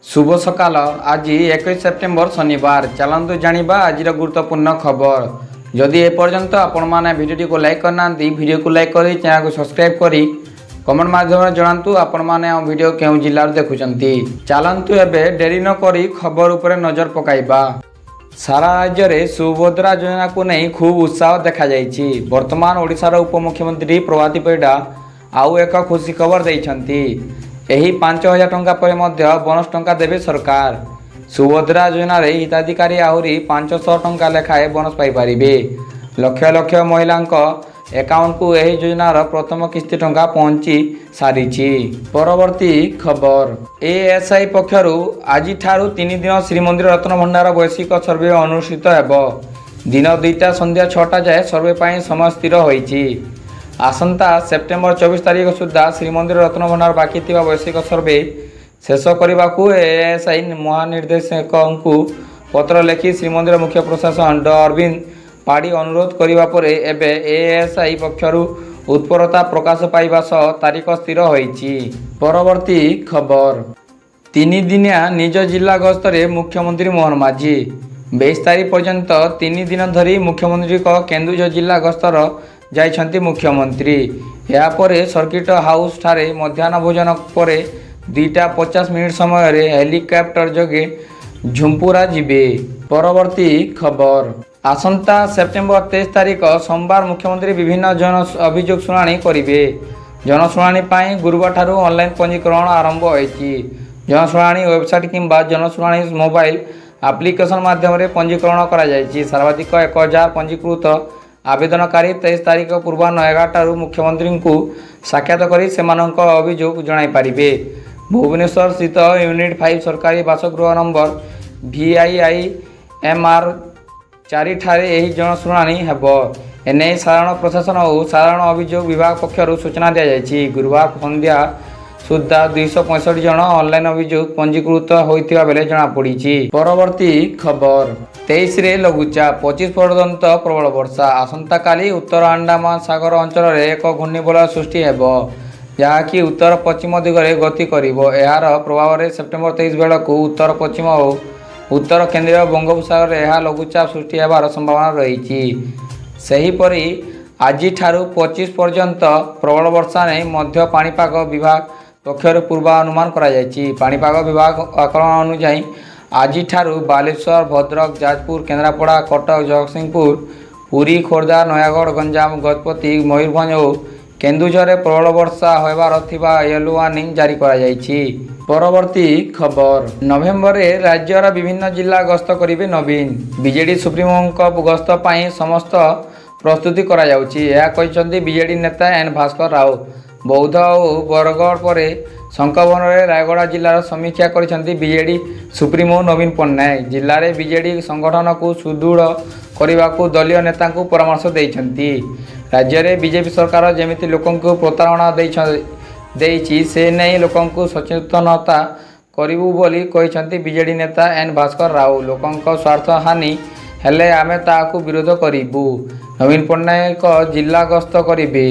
शुभ सकाल आज 21 सेप्टेम्बर शनिवार चलतु जानिबा आज गुरुत्वपूर्ण खबर। जदि एपर्यंत आपण मैंने भिडियो को लाइक करना भिडियो को लाइक कर चैनल को सब्सक्राइब करी कमेंट माध्यम जनातु आपण मैंने भिडियो केउ जिल्ला देखुंती। चलतु एवं डेरी न करी खबर उपर नजर पकाइबा। सारा राज्य में सुभद्रा योजना को नहीं खूब उत्साह देखा जाइछि। वर्तमान ओडिशार उपमुख्यमंत्री प्रभाती परिडा आउ एक खुशी खबर देइछंती। एही 5000 टंका पर मध्य बोनस टंका देवे सरकार। सुभद्रा योजना रे हिताधिकारी आहुरी 500 टंका लेखाए बोनस पाई परिबे। लक्ष लक्ष महिलांक अकाउंट को एही योजनार प्रथम किस्ती टंका पहुंची सारिछि। परवर्ती खबर एएसआई पक्षरु आज ठारू 3 दिन श्रीमंदिर रत्न भंडार वैश्विक सर्वे अनुष्ठित हेबो। दिन 2टा संध्या 6टा जाए सर्वे पाई समय स्थिर होईछि। आसंता सेप्टेम्बर 24 तारीख सुधा श्रीमंदिर रत्न भंडार बाकी थिबा वैश्विक सर्वे शेष करने को एएसआई महानिर्देशक को पत्र लिखि श्रीमंदिर मुख्य प्रशासन डॉ अरविंद पाड़ी अनुरोध करने पर एबे एएसआई पक्षरु उत्परता प्रकाश पाइबा सह तारीख स्थिर होईछि। परवर्ती खबर 3 दिनिया निज जिला गस्तरे मुख्यमंत्री मोहन माझी 22 तारीख पर्यंत 3 दिन धरी मुख्यमंत्री केन्दुझर जिला गस्तर जाइछंती मुख्यमंत्री। यापर सर्किट हाउस ठारे मध्याह्न भोजन पर 2:50 समय हेलिकॉप्टर जोगे झुंपुरा जिबे। परवर्ती खबर आसंता सेप्टेम्बर 23 तारीख सोमवार मुख्यमंत्री विभिन्न जन अभियोग शुणाणी करिवे। जनशुणाणी पाई गुरुवार ठारू ऑनलाइन पंजीकरण आरंभ होईछि। जनशुणाणी वेबसाइट किंबा जनशुणाणी मोबाइल एप्लिकेशन माध्यम पंजीकरण करा जायछि। सर्वाधिक 1000 पंजीकृत आवेदनकारी 23 तारीख पूर्वाह्न 11टारू मुख्यमंत्री को साक्षात कर अभियोग जणाई पारिबे। भुवनेश्वर स्थित यूनिट 5 सरकारी बासगृह नंबर VIIMR 4 ठारे एही जनशुणाणी हेबो। एने साधारण प्रशासन और साधारण अभियोग विभाग पक्षर सूचना दी जायछि। गुरुवार संध्या सुधा 265 जन ऑनलाइन अभियोग पंजीकृत होइतिबा बेले जना पड़िछि। परवर्ती खबर 23 रे लघुचाप 25 पर्यंत प्रबल वर्षा। आसंता काली उत्तर अंडमान सागर अंचल रे एक घूर्णिबलय सृष्टि हेबो जहाँकि उत्तर पश्चिम दिगरे गति करिवो। एहार प्रभाव रे सेप्टेम्बर 23 बेलकु उत्तर पश्चिम और उत्तर केंद्रीय बंगोपसागर एहा लघुचाप सृष्टि हेबार संभावना रहिछि। सेहीपरि आज ठारू 25 पर्यंत प्रबल वर्षा नहीं मध्य पाणीपाग विभाग पक्षर पूर्वानुमान करा जायछि। पाणीपाग विभाग आकलन अनुसार आज ठारू बालेश्वर भद्रक जाजपुर केन्द्रापड़ा कटक जगतसिंहपुर पुरी खोर्धा नयागढ़ गंजाम गजपति मयूरभंज और केन्दुझर प्रबल वर्षा होबार थिबा येलो वार्निंग जारी करा जायछि। परवर्ती खबर नवेम्बर रे राज्यर विभिन्न जिला गस्त करिवे नवीन। बीजेडी सुप्रीमो गस्त पाई समस्त प्रस्तुति करा जाउछि। यह कहिसंती बीजेडी नेता एन भास्कर राव। बौद्ध और बरगढ़ पर शंखभवन में रायगढ़ जिलार समीक्षा करिसंती बीजेडी सुप्रीमो नवीन पट्टनायक। जिले में बीजेडी संगठन को सुदृढ़ करने को दलीय नेता को परामर्श देइछंती। राज्य में बीजेपी सरकार जेमिति लोकों को प्रतारणा देइछि से नहीं लोकों को सचेतनता करिबु बोली कहिसंती बीजेडी नेता एन भास्कर राव। लोकों स्वार्थ हानि हेले आमे ताकू विरोध करिबु। नवीन पट्टनायक जिला गस्त करिबे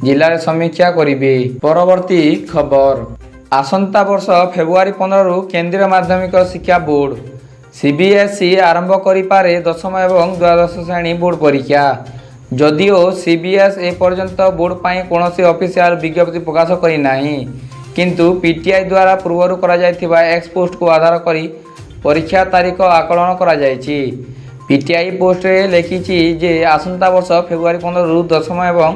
जिले समीक्षा करिबे। परवर्ती खबर आसंता वर्ष फेब्रुआरी 15 रु केंद्रीय माध्यमिक शिक्षा बोर्ड CBSE आरंभ करिपारे 10th एवं द्वादश श्रेणी बोर्ड परीक्षा। जदिओ CBS ए पर्यंत बोर्ड पाई कोनोसी ऑफिशियल विज्ञप्ति प्रकाश करि नाही किंतु PTI द्वारा पूर्वरु करा जायथिबा एक्स पोस्ट को आधार करी परीक्षा तारीख आकलन करा जायछि। PTI पोस्ट रे लिखिछि जे आसंता वर्ष फेब्रुआरी 15 रु 10th एवं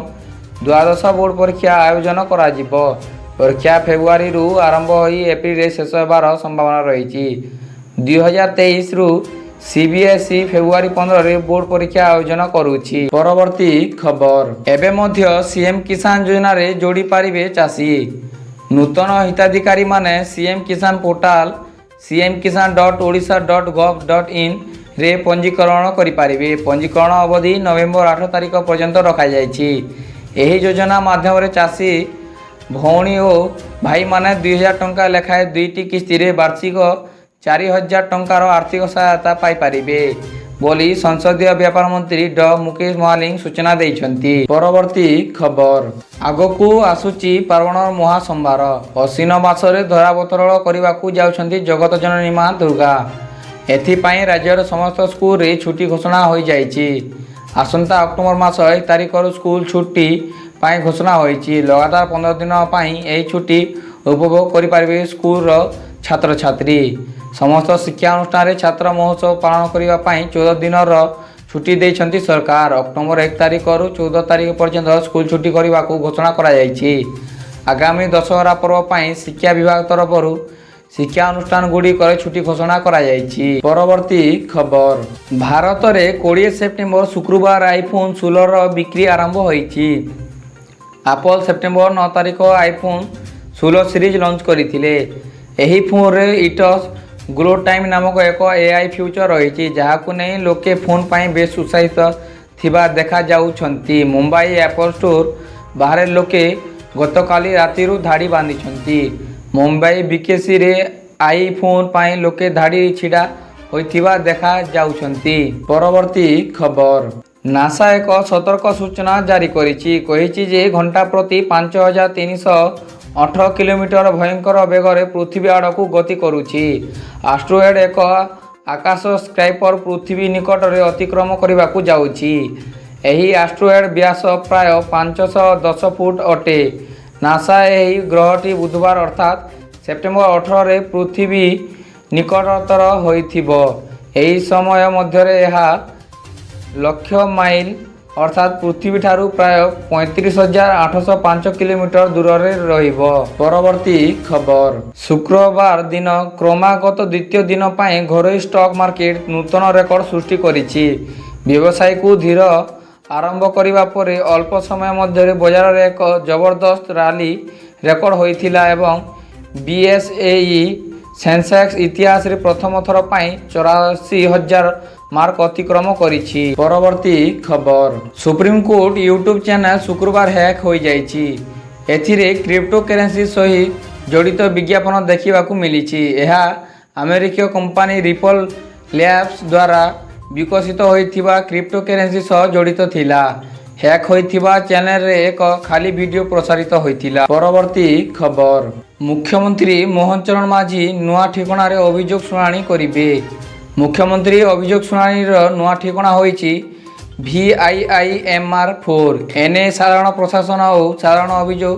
द्वादश बोर्ड परीक्षा आयोजन करा जिवो। परीक्षा फेब्रुआरी रु आरंभ होई एप्रिल रे शेष होबार संभावना रहिछि। 2023 रु CBSE फेब्रुआरी 15 रे बोर्ड परीक्षा आयोजन करूछि। परवर्ती खबर एबे मध्य सीएम किसान योजना रे जोड़ी पारिबे चासी। नूतन हिताधिकारी माने सीएम किसान पोर्टाल cmkisan.odisha.gov.in रे पंजीकरण करि पारिबे। पंजीकरण अवधि नवेम्बर 8 तारीख पर्यंत रखा जायछि। एही योजना माध्यम रे चासी भौणी और भाई माने 2000 टंका लेखाए 2टी किस्ती रे वार्षिक 4000 टंकार आर्थिक सहायता पाई पारिबे। ବୋଲି ସଂସଦୀୟ ବ୍ୟାପାର ମନ୍ତ୍ରୀ ଡ ମୁକେଶ ମହାଲିକ ସୂଚନା ଦେଇଛନ୍ତି। ପରବର୍ତ୍ତୀ ଖବର, ଆଗକୁ ଆସୁଛି ପାର୍ବଣ ମହାସମ୍ଭାର। ଅଶ୍ୱିନ ମାସରେ ଧରାବତରଣ କରିବାକୁ ଯାଉଛନ୍ତି ଜଗତ ଜନନୀ ମା ଦୁର୍ଗା। ଏଥିପାଇଁ ରାଜ୍ୟର ସମସ୍ତ ସ୍କୁଲରେ ଛୁଟି ଘୋଷଣା ହୋଇଯାଇଛି। ଆସନ୍ତା ଅକ୍ଟୋବର ମାସ 1 ତାରିଖରୁ ସ୍କୁଲ ଛୁଟି ପାଇଁ ଘୋଷଣା ହୋଇଛି। ଲଗାତାର 15 ଦିନ ପାଇଁ ଏହି ଛୁଟି ଉପଭୋଗ କରିପାରିବେ ସ୍କୁଲର ଛାତ୍ରଛାତ୍ରୀ। ସମସ୍ତ ଶିକ୍ଷାନୁଷ୍ଠାନରେ ଛାତ୍ର ମହୋତ୍ସବ ପାଳନ କରିବା ପାଇଁ 14 ଦିନର ଛୁଟି ଦେଇଛନ୍ତି ସରକାର। ଅକ୍ଟୋବର 1 ତାରିଖରୁ 14 ତାରିଖ ପର୍ଯ୍ୟନ୍ତ ସ୍କୁଲ ଛୁଟି କରିବାକୁ ଘୋଷଣା କରାଯାଇଛି। ଆଗାମୀ ଦଶହରା ପର୍ବ ପାଇଁ ଶିକ୍ଷା ବିଭାଗ ତରଫରୁ ଶିକ୍ଷାନୁଷ୍ଠାନଗୁଡ଼ିକରେ ଛୁଟି ଘୋଷଣା କରାଯାଇଛି। ପରବର୍ତ୍ତୀ ଖବର, ଭାରତରେ 20 ସେପ୍ଟେମ୍ବର ଶୁକ୍ରବାର ଆଇଫୋନ୍ 16ର ବିକ୍ରି ଆରମ୍ଭ ହୋଇଛି। ଆପଲ୍ ସେପ୍ଟେମ୍ବର 9 ତାରିଖ ଆଇଫୋନ୍ 16 ସିରିଜ୍ ଲଞ୍ଚ କରିଥିଲେ। ଏହି ଫୋନ୍ରେ ଇଟସ୍ ଗ୍ଲୋ ଟାଇମ୍ ନାମକ ଏକ AI ଫିଚର ରହିଛି, ଯାହାକୁ ନେଇ ଲୋକେ ଫୋନ୍ ପାଇଁ ବେଶ୍ ଉତ୍ସାହିତ ଥିବା ଦେଖାଯାଉଛନ୍ତି। ମୁମ୍ବାଇ ଆପଲ୍ ଷ୍ଟୋର ବାହାରେ ଲୋକେ ଗତକାଲି ରାତିରୁ ଧାଡ଼ି ବାନ୍ଧିଛନ୍ତି। ମୁମ୍ବାଇ ବିକେସିରେ ଆଇଫୋନ୍ ପାଇଁ ଲୋକେ ଧାଡ଼ି ଛିଡ଼ା ହୋଇଥିବା ଦେଖାଯାଉଛନ୍ତି। ପରବର୍ତ୍ତୀ ଖବର, ନାସା ଏକ ସତର୍କ ସୂଚନା ଜାରି କରିଛି। କହିଛି ଯେ ଘଣ୍ଟା ପ୍ରତି 5318 କିଲୋମିଟର ଭୟଙ୍କର ବେଗରେ ପୃଥିବୀ ଆଡ଼କୁ ଗତି କରୁଛି। ଆଷ୍ଟ୍ରୋଏଡ୍ ଏକ ଆକାଶ ସ୍କାଇପର ପୃଥିବୀ ନିକଟରେ ଅତିକ୍ରମ କରିବାକୁ ଯାଉଛି। ଏହି ଆଷ୍ଟ୍ରୋଏଡ୍ ବ୍ୟାସ ପ୍ରାୟ 510 ଫୁଟ ଅଟେ। ନାସା ଏହି ଗ୍ରହଟି ବୁଧବାର ଅର୍ଥାତ୍ ସେପ୍ଟେମ୍ବର 18ରେ ପୃଥିବୀ ନିକଟତର ହୋଇଥିବ। ଏହି ସମୟ ମଧ୍ୟରେ ଏହା ଲକ୍ଷ ମାଇଲ ଅର୍ଥାତ୍ ପୃଥିବୀଠାରୁ ପ୍ରାୟ 35,805 କିଲୋମିଟର ଦୂରରେ ରହିବ। ପରବର୍ତ୍ତୀ ଖବର, ଶୁକ୍ରବାର ଦିନ କ୍ରମାଗତ ଦ୍ୱିତୀୟ ଦିନ ପାଇଁ ଘରୋଇ ଷ୍ଟକ୍ ମାର୍କେଟ ନୂତନ ରେକର୍ଡ ସୃଷ୍ଟି କରିଛି। ବ୍ୟବସାୟକୁ ଧୀର ଆରମ୍ଭ କରିବା ପରେ ଅଳ୍ପ ସମୟ ମଧ୍ୟରେ ବଜାରରେ ଏକ ଜବରଦସ୍ତ ରାଲି ରେକର୍ଡ ହୋଇଥିଲା ଏବଂ BSE ସେନ୍ସେକ୍ସ ଇତିହାସରେ ପ୍ରଥମ ଥର ପାଇଁ 84,000 ମାର୍କ ଅତିକ୍ରମ କରିଛି। ପରବର୍ତ୍ତୀ ଖବର, ସୁପ୍ରିମକୋର୍ଟ ୟୁଟ୍ୟୁବ୍ ଚ୍ୟାନେଲ ଶୁକ୍ରବାର ହ୍ୟାକ୍ ହୋଇଯାଇଛି। ଏଥିରେ କ୍ରିପ୍ଟୋକରେନ୍ସି ସହିତ ଜଡ଼ିତ ବିଜ୍ଞାପନ ଦେଖିବାକୁ ମିଳିଛି। ଏହା ଆମେରିକୀୟ କମ୍ପାନୀ ରିପଲ୍ ଲ୍ୟାବ୍ସ ଦ୍ୱାରା ବିକଶିତ ହୋଇଥିବା କ୍ରିପ୍ଟୋକରେନ୍ସି ସହ ଜଡ଼ିତ ଥିଲା। ହ୍ୟାକ୍ ହୋଇଥିବା ଚ୍ୟାନେଲରେ ଏକ ଖାଲି ଭିଡ଼ିଓ ପ୍ରସାରିତ ହୋଇଥିଲା। ପରବର୍ତ୍ତୀ ଖବର, ମୁଖ୍ୟମନ୍ତ୍ରୀ ମୋହନ ଚରଣ ମାଝୀ ନୂଆ ଠିକଣାରେ ଅଭିଯୋଗ ଶୁଣାଣି କରିବେ। ମୁଖ୍ୟମନ୍ତ୍ରୀ ଅଭିଯୋଗ ଶୁଣାଣିର ନୂଆ ଠିକଣା ହୋଇଛି VIIMR4। ଏନେଇ ସାଧାରଣ ପ୍ରଶାସନ ଓ ସାଧାରଣ ଅଭିଯୋଗ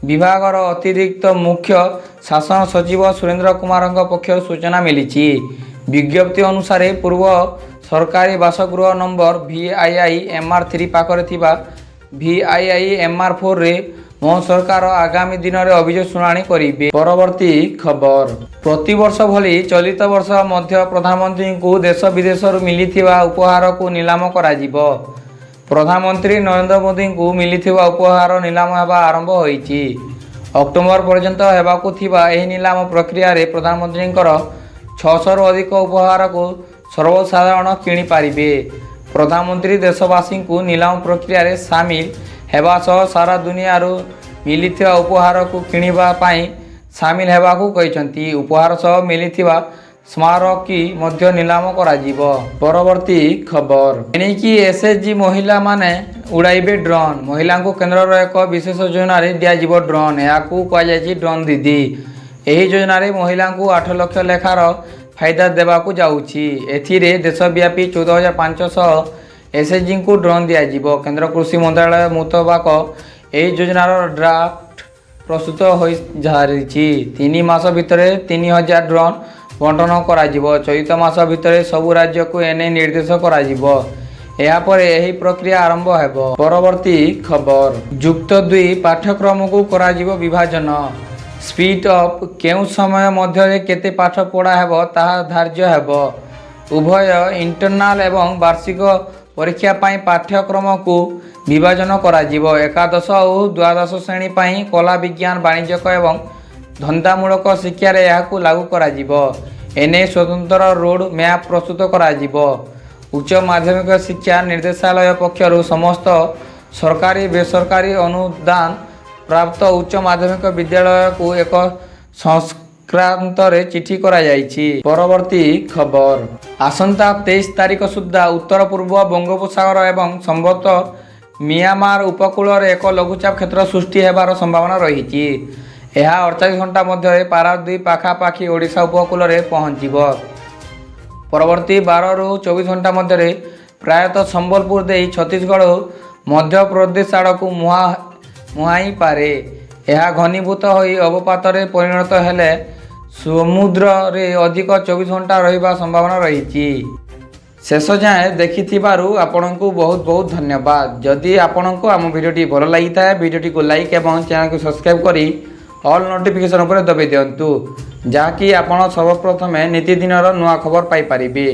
ବିଭାଗର ଅତିରିକ୍ତ ମୁଖ୍ୟ ଶାସନ ସଚିବ ସୁରେନ୍ଦ୍ର କୁମାରଙ୍କ ପକ୍ଷରୁ ସୂଚନା ମିଳିଛି। ବିଜ୍ଞପ୍ତି ଅନୁସାରେ ପୂର୍ବ ସରକାରୀ ବାସଗୃହ ନମ୍ବର VIIMR3 ପାଖରେ ଥିବା VIIMR4ରେ ମୋହନ ସରକାର ଆଗାମୀ ଦିନରେ ଅଭିଯୋଗ ଶୁଣାଣି କରିବେ। ପରବର୍ତ୍ତୀ ଖବର, ପ୍ରତିବର୍ଷ ଭଳି ଚଳିତ ବର୍ଷ ମଧ୍ୟ ପ୍ରଧାନମନ୍ତ୍ରୀଙ୍କୁ ଦେଶ ବିଦେଶରୁ ମିଳିଥିବା ଉପହାରକୁ ନିଲାମ କରାଯିବ। ପ୍ରଧାନମନ୍ତ୍ରୀ ନରେନ୍ଦ୍ର ମୋଦିଙ୍କୁ ମିଳିଥିବା ଉପହାର ନିଲାମ ହେବା ଆରମ୍ଭ ହୋଇଛି। ଅକ୍ଟୋବର ପର୍ଯ୍ୟନ୍ତ ହେବାକୁ ଥିବା ଏହି ନିଲାମ ପ୍ରକ୍ରିୟାରେ ପ୍ରଧାନମନ୍ତ୍ରୀଙ୍କର 600ରୁ ଅଧିକ ଉପହାରକୁ ସର୍ବସାଧାରଣ କିଣିପାରିବେ। ପ୍ରଧାନମନ୍ତ୍ରୀ ଦେଶବାସୀଙ୍କୁ ନିଲାମ ପ୍ରକ୍ରିୟାରେ ସାମିଲ ହେବା ସହ ସାରା ଦୁନିଆରୁ ମିଳିଥିବା ଉପହାରକୁ କିଣିବା ପାଇଁ ସାମିଲ ହେବାକୁ କହିଛନ୍ତି। ଉପହାର ସହ ମିଳିଥିବା ସ୍ମାରକୀ ମଧ୍ୟ ନିଲାମ କରାଯିବ। ପରବର୍ତ୍ତୀ ଖବର, ଏଣିକି SHG ମହିଳାମାନେ ଉଡ଼ାଇବେ ଡ୍ରୋନ୍। ମହିଳାଙ୍କୁ କେନ୍ଦ୍ରର ଏକ ବିଶେଷ ଯୋଜନାରେ ଦିଆଯିବ ଡ୍ରୋନ୍। ଏହାକୁ କୁହାଯାଇଛି ଡ୍ରୋନ୍ ଦିଦି। ଏହି ଯୋଜନାରେ ମହିଳାଙ୍କୁ 8 ଲକ୍ଷ ଲେଖାର ଫାଇଦା ଦେବାକୁ ଯାଉଛି। ଏଥିରେ ଦେଶବ୍ୟାପୀ 14,500 SHGଙ୍କୁ ଡ୍ରୋନ୍ ଦିଆଯିବ। କେନ୍ଦ୍ର କୃଷି ମନ୍ତ୍ରାଳୟ ମୁତାବକ ଏହି ଯୋଜନାର ଡ୍ରାଫ୍ଟ ପ୍ରସ୍ତୁତ ହୋଇସାରିଛି। 3 ମାସ ଭିତରେ 3,000 ଡ୍ରୋନ୍ ବଣ୍ଟନ କରାଯିବ। ଚଳିତ ମାସ ଭିତରେ ସବୁ ରାଜ୍ୟକୁ ଏନେଇ ନିର୍ଦ୍ଦେଶ କରାଯିବ। ଏହାପରେ ଏହି ପ୍ରକ୍ରିୟା ଆରମ୍ଭ ହେବ। ପରବର୍ତ୍ତୀ ଖବର, ଯୁକ୍ତ 2 ପାଠ୍ୟକ୍ରମକୁ କରାଯିବ ବିଭାଜନ। ସ୍ପିଡ୍ ଅଫ୍ କେଉଁ ସମୟ ମଧ୍ୟରେ କେତେ ପାଠ ପଢ଼ା ହେବ ତାହା ଧାର୍ଯ୍ୟ ହେବ। ଉଭୟ ଇଣ୍ଟରନାଲ ଏବଂ ବାର୍ଷିକ ପରୀକ୍ଷା ପାଇଁ ପାଠ୍ୟକ୍ରମକୁ ବିଭାଜନ କରାଯିବ। ଏକାଦଶ ଓ ଦ୍ୱାଦଶ ଶ୍ରେଣୀ ପାଇଁ କଲା, ବିଜ୍ଞାନ, ବାଣିଜ୍ୟିକ ଏବଂ ଧନ୍ଦାମୂଳକ ଶିକ୍ଷାରେ ଏହାକୁ ଲାଗୁ କରାଯିବ। ଏନେଇ ସ୍ୱତନ୍ତ୍ର ରୋଡ୍ ମ୍ୟାପ୍ ପ୍ରସ୍ତୁତ କରାଯିବ। ଉଚ୍ଚ ମାଧ୍ୟମିକ ଶିକ୍ଷା ନିର୍ଦ୍ଦେଶାଳୟ ପକ୍ଷରୁ ସମସ୍ତ ସରକାରୀ ବେସରକାରୀ ଅନୁଦାନ ପ୍ରାପ୍ତ ଉଚ୍ଚ ମାଧ୍ୟମିକ ବିଦ୍ୟାଳୟକୁ ଏକ ସଂକ୍ରାନ୍ତରେ ଚିଠି କରାଯାଇଛି। ପରବର୍ତ୍ତୀ ଖବର, ଆସନ୍ତା 23 ତାରିଖ ସୁଦ୍ଧା ଉତ୍ତର ପୂର୍ବ ବଙ୍ଗୋପସାଗର ଏବଂ ସମ୍ଭବତଃ ମିଆଁମାର ଉପକୂଳରେ ଏକ ଲଘୁଚାପ କ୍ଷେତ୍ର ସୃଷ୍ଟି ହେବାର ସମ୍ଭାବନା ରହିଛି। ଏହା 48 ଘଣ୍ଟା ମଧ୍ୟରେ ପାରାଦ୍ୱୀପ ପାଖାପାଖି ଓଡ଼ିଶା ଉପକୂଳରେ ପହଞ୍ଚିବ। ପରବର୍ତ୍ତୀ 12 ରୁ 24 ଘଣ୍ଟା ମଧ୍ୟରେ ପ୍ରାୟତଃ ସମ୍ବଲପୁର ଦେଇ ଛତିଶଗଡ଼ ଓ ମଧ୍ୟପ୍ରଦେଶ ଆଡ଼କୁ ମୁହାଁଇପାରେ। ଏହା ଘନୀଭୂତ ହୋଇ ଅବପାତରେ ପରିଣତ ହେଲେ ସମୁଦ୍ରରେ ଅଧିକ 24 ଘଣ୍ଟା ରହିବା ସମ୍ଭାବନା ରହିଛି। ଶେଷ ଯାଏଁ ଦେଖିଥିବାରୁ ଆପଣଙ୍କୁ ବହୁତ ବହୁତ ଧନ୍ୟବାଦ। ଯଦି ଆପଣଙ୍କୁ ଆମ ଭିଡ଼ିଓଟି ଭଲ ଲାଗିଥାଏ ଭିଡ଼ିଓଟିକୁ ଲାଇକ୍ ଏବଂ ଚ୍ୟାନେଲକୁ ସବସ୍କ୍ରାଇବ୍ କରି ଅଲ୍ ନୋଟିଫିକେସନ୍ ଉପରେ ଦବାଇ ଦିଅନ୍ତୁ, ଯାହାକି ଆପଣ ସର୍ବପ୍ରଥମେ ନିତିଦିନର ନୂଆ ଖବର ପାଇପାରିବେ।